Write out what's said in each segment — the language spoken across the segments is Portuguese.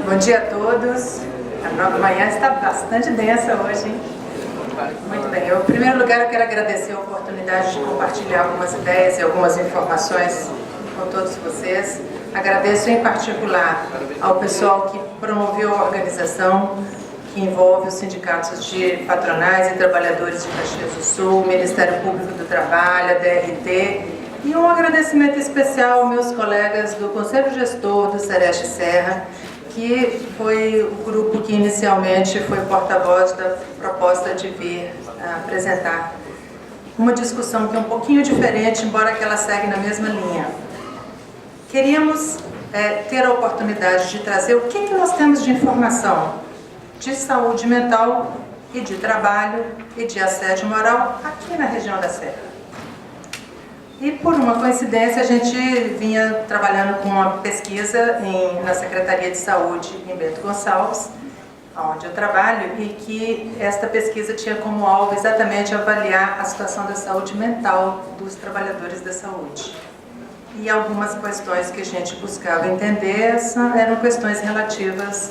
Bom dia a todos. A manhã está bastante densa hoje, hein? Muito bem. Em primeiro lugar, eu quero agradecer a oportunidade de compartilhar algumas ideias e algumas informações com todos vocês. Agradeço em particular ao pessoal que promoveu a organização, que envolve os sindicatos de patronais e trabalhadores de Caxias do Sul, o Ministério Público do Trabalho, a DRT, e um agradecimento especial aos meus colegas do Conselho Gestor do Sereste Serra, que foi o grupo que inicialmente foi porta-voz da proposta de vir apresentar uma discussão que é um pouquinho diferente, embora que ela segue na mesma linha. Queríamos ter a oportunidade de trazer o que nós temos de informação de saúde mental e de trabalho e de assédio moral aqui na região da Serra. E por uma coincidência a gente vinha trabalhando com uma pesquisa na Secretaria de Saúde em Bento Gonçalves, onde eu trabalho, e que esta pesquisa tinha como alvo exatamente avaliar a situação da saúde mental dos trabalhadores da saúde. E algumas questões que a gente buscava entender eram questões relativas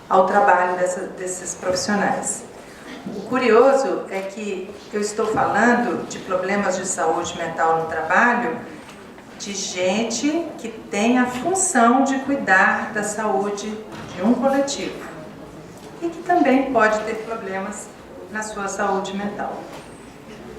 ao trabalho desses profissionais. O curioso é que eu estou falando de problemas de saúde mental no trabalho de gente que tem a função de cuidar da saúde de um coletivo e que também pode ter problemas na sua saúde mental.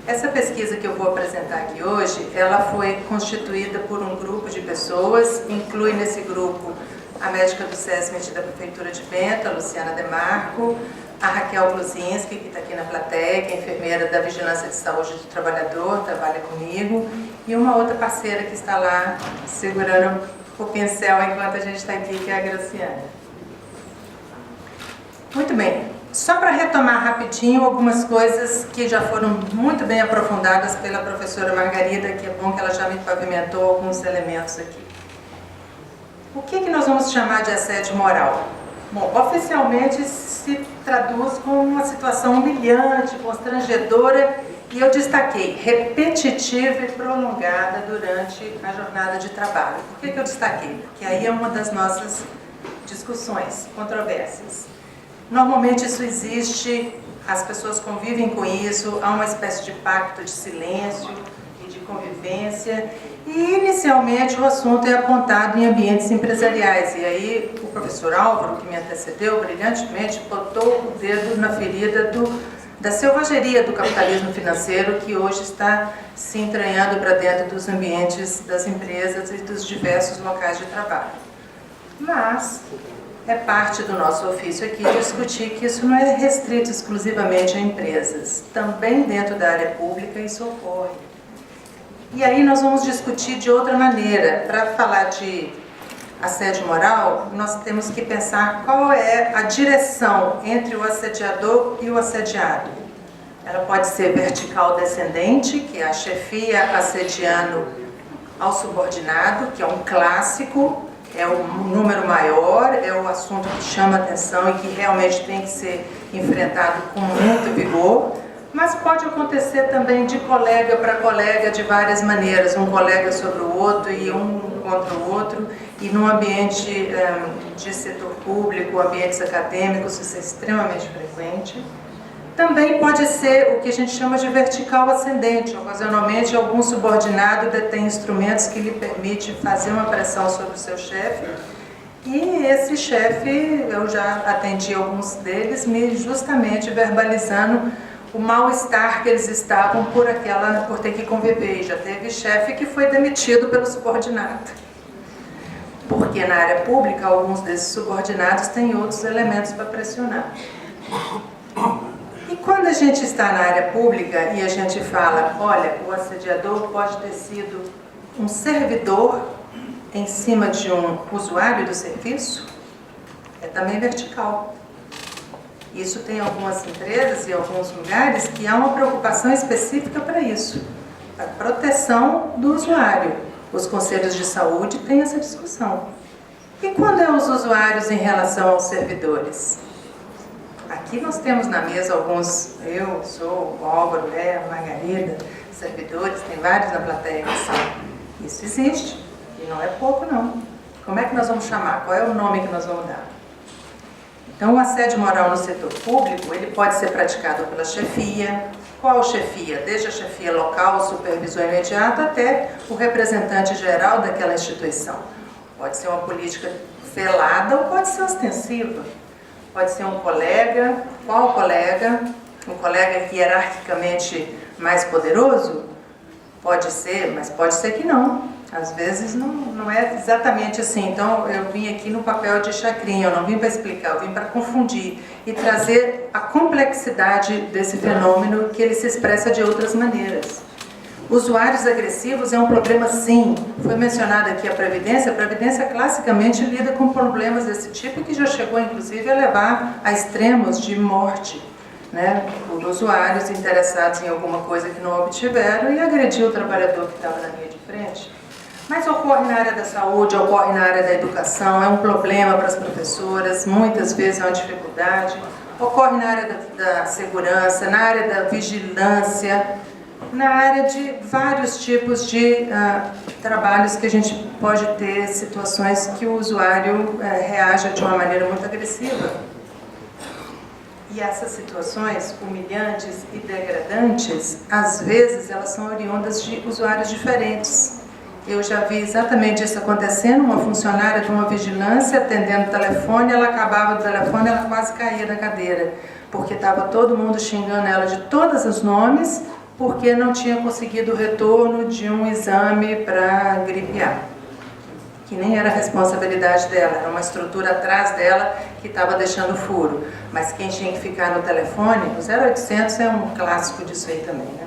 Essa pesquisa que eu vou apresentar aqui hoje, ela foi constituída por um grupo de pessoas, inclui nesse grupo a médica do SESMIT da Prefeitura de Bento, a Luciana Demarco, a Raquel Bluzinski, que está aqui na plateia, que é enfermeira da Vigilância de Saúde do Trabalhador, trabalha comigo, e uma outra parceira que está lá segurando o pincel enquanto a gente está aqui, que é a Graciana. Muito bem, só para retomar rapidinho algumas coisas que já foram muito bem aprofundadas pela professora Margarida, que é bom que ela já me pavimentou alguns elementos aqui. O que nós vamos chamar de assédio moral? Bom, oficialmente se traduz como uma situação humilhante, constrangedora, e eu destaquei repetitiva e prolongada durante a jornada de trabalho. Por que eu destaquei? Porque aí é uma das nossas discussões, controvérsias. Normalmente isso existe, as pessoas convivem com isso, há uma espécie de pacto de silêncio e de convivência, e inicialmente o assunto é apontado em ambientes empresariais, e aí o professor Álvaro, que me antecedeu brilhantemente, botou o dedo na ferida da selvageria do capitalismo financeiro que hoje está se entranhando para dentro dos ambientes das empresas e dos diversos locais de trabalho. Mas é parte do nosso ofício aqui discutir que isso não é restrito exclusivamente a empresas. Também dentro da área pública isso ocorre. E aí nós vamos discutir de outra maneira. Para falar de assédio moral, nós temos que pensar qual é a direção entre o assediador e o assediado. Ela pode ser vertical descendente, que é a chefia assediando ao subordinado, que é um clássico, é um número maior, é o assunto que chama atenção e que realmente tem que ser enfrentado com muito vigor. Mas pode acontecer também de colega para colega de várias maneiras, um colega sobre o outro e um contra o outro, e num ambiente de setor público, ambientes acadêmicos, isso é extremamente frequente. Também pode ser o que a gente chama de vertical ascendente. Ocasionalmente, algum subordinado detém instrumentos que lhe permitem fazer uma pressão sobre o seu chefe, e esse chefe, eu já atendi alguns deles, me justamente verbalizando o mal-estar que eles estavam por ter que conviver. Já teve chefe que foi demitido pelo subordinado. Porque na área pública, alguns desses subordinados têm outros elementos para pressionar. E quando a gente está na área pública e a gente fala, olha, o assediador pode ter sido um servidor em cima de um usuário do serviço, é também vertical. Isso tem algumas empresas e alguns lugares que há uma preocupação específica para isso, para a proteção do usuário. Os conselhos de saúde têm essa discussão. E quando é os usuários em relação aos servidores? Aqui nós temos na mesa alguns, eu sou, o Álvaro, a Margarida, servidores, tem vários na plateia que são. Isso existe, e não é pouco não. Como é que nós vamos chamar? Qual é o nome que nós vamos dar? Então, o assédio moral no setor público, ele pode ser praticado pela chefia. Qual chefia? Desde a chefia local, o supervisor imediato, até o representante geral daquela instituição. Pode ser uma política velada ou pode ser ostensiva. Pode ser um colega. Qual colega? Um colega hierarquicamente mais poderoso? Pode ser, mas pode ser que não. Às vezes não é exatamente assim. Então, eu vim aqui no papel de chacrinha, eu não vim para explicar, eu vim para confundir e trazer a complexidade desse fenômeno, que ele se expressa de outras maneiras. Usuários agressivos é um problema, sim. Foi mencionada aqui a Previdência classicamente lida com problemas desse tipo, que já chegou, inclusive, a levar a extremos de morte, né, por usuários interessados em alguma coisa que não obtiveram e agrediu o trabalhador que estava na linha de frente. Mas ocorre na área da saúde, ocorre na área da educação, é um problema para as professoras, muitas vezes é uma dificuldade, ocorre na área da segurança, na área da vigilância, na área de vários tipos de trabalhos que a gente pode ter situações que o usuário reaja de uma maneira muito agressiva. E essas situações humilhantes e degradantes, às vezes, elas são oriundas de usuários diferentes. Eu já vi exatamente isso acontecendo, uma funcionária de uma vigilância atendendo o telefone, ela acabava o telefone, ela quase caía da cadeira, porque estava todo mundo xingando ela de todos os nomes, porque não tinha conseguido o retorno de um exame para gripe A, que nem era responsabilidade dela, era uma estrutura atrás dela que estava deixando furo. Mas quem tinha que ficar no telefone, o 0800 é um clássico disso aí também, né?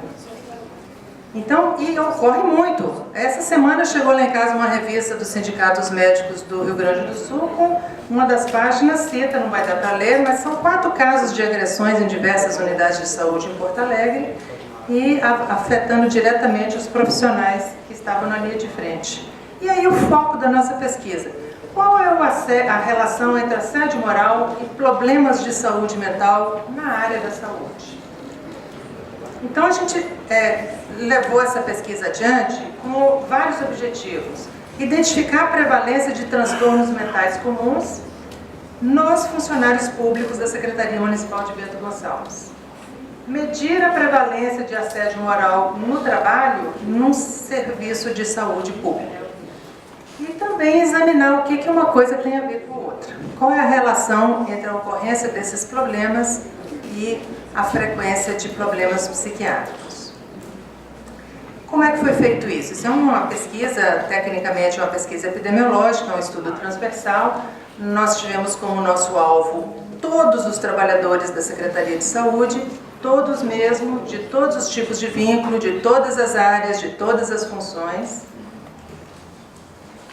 Então, e ocorre muito. Essa semana chegou lá em casa uma revista dos sindicatos médicos do Rio Grande do Sul, com uma das páginas cita, não vai dar para ler, mas são 4 casos de agressões em diversas unidades de saúde em Porto Alegre e afetando diretamente os profissionais que estavam na linha de frente. E aí o foco da nossa pesquisa. Qual é a relação entre assédio moral e problemas de saúde mental na área da saúde? Então, a gente levou essa pesquisa adiante com vários objetivos. Identificar a prevalência de transtornos mentais comuns nos funcionários públicos da Secretaria Municipal de Bento Gonçalves. Medir a prevalência de assédio moral no trabalho num serviço de saúde pública. E também examinar o que uma coisa tem a ver com outra. Qual é a relação entre a ocorrência desses problemas e a frequência de problemas psiquiátricos. Como é que foi feito isso? Isso é uma pesquisa, tecnicamente uma pesquisa epidemiológica, um estudo transversal. Nós tivemos como nosso alvo todos os trabalhadores da Secretaria de Saúde, todos mesmo, de todos os tipos de vínculo, de todas as áreas, de todas as funções.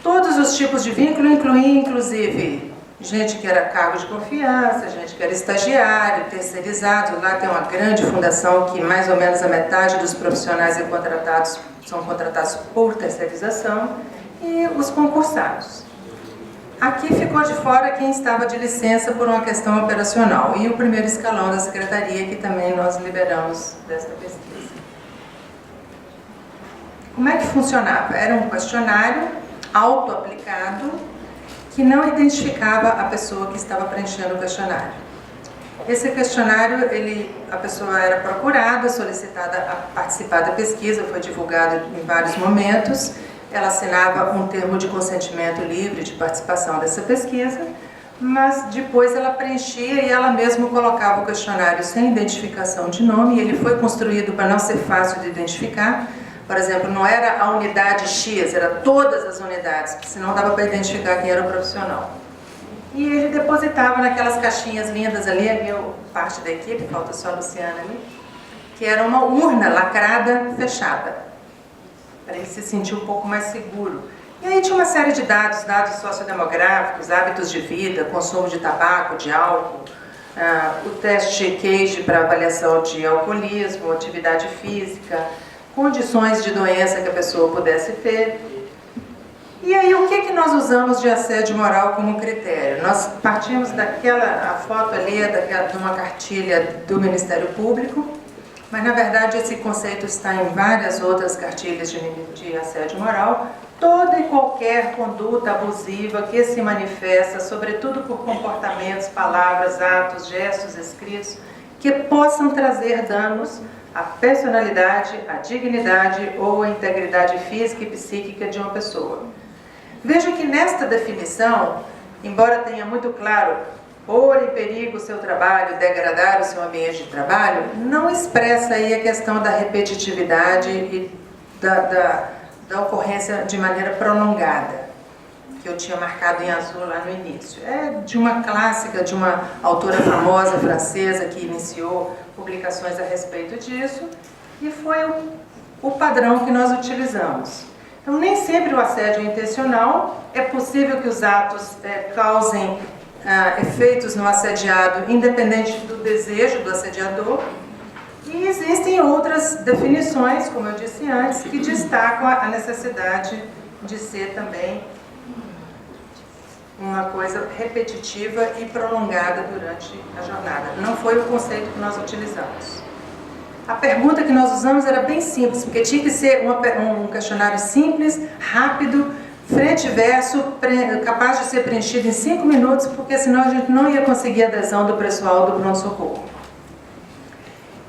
Todos os tipos de vínculo incluíam, inclusive, gente que era cargo de confiança, gente que era estagiário, terceirizado. Lá tem uma grande fundação que mais ou menos a metade dos profissionais são contratados por terceirização, e os concursados. Aqui ficou de fora quem estava de licença por uma questão operacional e o primeiro escalão da secretaria, que também nós liberamos desta pesquisa. Como é que funcionava? Era um questionário auto-aplicado que não identificava a pessoa que estava preenchendo o questionário. Esse questionário, a pessoa era procurada, solicitada a participar da pesquisa, foi divulgado em vários momentos, ela assinava um termo de consentimento livre de participação dessa pesquisa, mas depois ela preenchia e ela mesma colocava o questionário sem identificação de nome, e ele foi construído para não ser fácil de identificar. Por exemplo, não era a unidade X, era todas as unidades, porque senão dava para identificar quem era o profissional. E ele depositava naquelas caixinhas lindas ali, parte da equipe, falta só a Luciana ali, que era uma urna lacrada, fechada, para ele se sentir um pouco mais seguro. E aí tinha uma série de dados sociodemográficos, hábitos de vida, consumo de tabaco, de álcool, o teste CAGE para avaliação de alcoolismo, atividade física, condições de doença que a pessoa pudesse ter. E aí, o que nós usamos de assédio moral como critério? Nós partimos a foto ali é de uma cartilha do Ministério Público, mas na verdade esse conceito está em várias outras cartilhas de assédio moral, toda e qualquer conduta abusiva que se manifesta, sobretudo por comportamentos, palavras, atos, gestos, escritos, que possam trazer danos à personalidade, à dignidade ou à integridade física e psíquica de uma pessoa. Veja que nesta definição, embora tenha muito claro pôr em perigo o seu trabalho, degradar o seu ambiente de trabalho, não expressa aí a questão da repetitividade e da ocorrência de maneira prolongada, que eu tinha marcado em azul lá no início. É de uma clássica, de uma autora famosa francesa que iniciou publicações a respeito disso, e foi o padrão que nós utilizamos. Então, nem sempre o assédio é intencional, é possível que os atos causem efeitos no assediado, independente do desejo do assediador, e existem outras definições, como eu disse antes, que destacam a necessidade de ser também uma coisa repetitiva e prolongada durante a jornada. Não foi o conceito que nós utilizamos. A pergunta que nós usamos era bem simples, porque tinha que ser um questionário simples, rápido, frente e verso, capaz de ser preenchido em 5 minutos, porque senão a gente não ia conseguir a adesão do pessoal do pronto-socorro.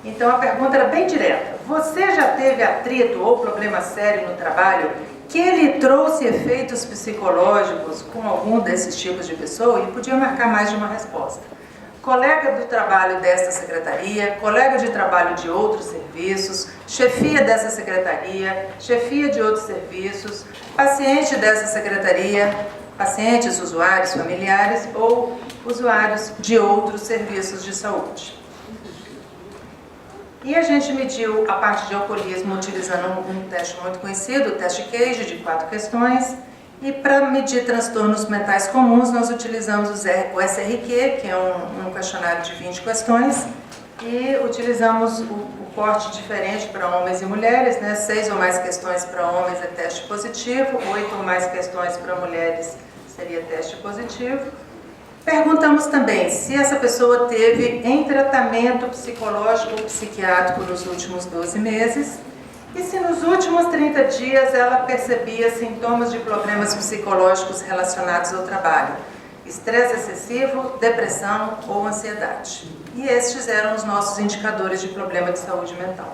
Então a pergunta era bem direta. Você já teve atrito ou problema sério no trabalho que lhe trouxe efeitos psicológicos com algum desses tipos de pessoa? E podia marcar mais de uma resposta. Colega do trabalho desta secretaria, colega de trabalho de outros serviços, chefia dessa secretaria, chefia de outros serviços, paciente dessa secretaria, pacientes, usuários, familiares ou usuários de outros serviços de saúde. E a gente mediu a parte de alcoolismo utilizando um teste muito conhecido, o teste Cage, de 4 questões. E para medir transtornos mentais comuns, nós utilizamos o SRQ, que é um questionário de 20 questões, e utilizamos o corte diferente para homens e mulheres, né? 6 ou mais questões para homens é teste positivo, 8 ou mais questões para mulheres seria teste positivo. Perguntamos também se essa pessoa teve em tratamento psicológico ou psiquiátrico nos últimos 12 meses e se nos últimos 30 dias ela percebia sintomas de problemas psicológicos relacionados ao trabalho, estresse excessivo, depressão ou ansiedade. E estes eram os nossos indicadores de problema de saúde mental.